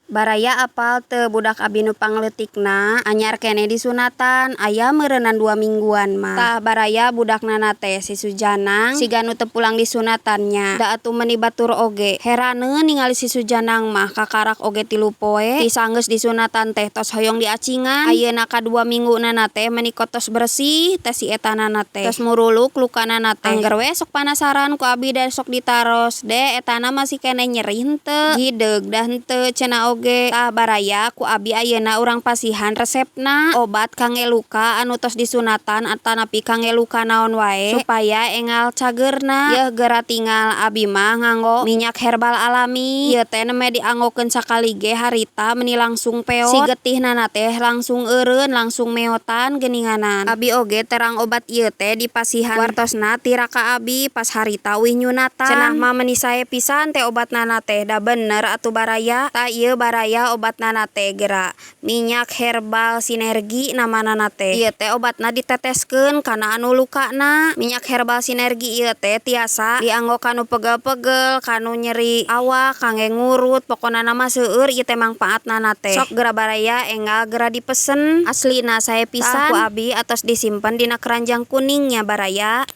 Baraya apal teu budak abi nu pangleutikna anyar kene disunatan aya meureunnan 2 mingguan mah. Tah baraya budakna teh si Sujanang siga nu teu pulang disunatannya. Da atuh meuni batur oge. Heraneun ningali si Sujanang mah kakarak oge 3 poe ti sanggeus disunatan teh tos hoyong diacingan. Ayeuna ka 2 mingguna teh meuni tos bersih teh si etanana teh. Tos muruluk lukanana teh. Angger we sok panasaran ku abi da sok ditaros. De etana masih kene nyeri henteu. Hideug dah henteu cenah oge. Tah baraya ku abi ayeuna urang pasihan resepna obat kangge luka anu tos disunatan atanapi kangge luka naon wae supaya engal cageurna. Yeuh geura tinggal abi mah nganggo minyak herbal alami. Ieu teh neme dianggokeun sakali ge harita meuni langsung peot. Si getihnana teh langsung eureun langsung meotan geuninganan. Abi oge terang obat ieu teh dipasihan wartosna ti raka abi pas harita uih nyunatan. Cenah mah meuni sae pisan teh obatna teh da bener atuh baraya. Tah ieu baraya obatna teh geura minyak herbal sinergi namana teh. Ieu teh obatna diteteskeun kana anu lukana. Minyak herbal sinergi ieu teh tiasa dianggo kanu pegel-pegel, kanu nyeri awak, kangge ngurut, pokona mah seueur ieu teh mangpaatna teh. Sok geura baraya enggal geura dipesen. Aslina sae pisan. Tah ku abi atos disimpen dina keranjang kuning nya baraya.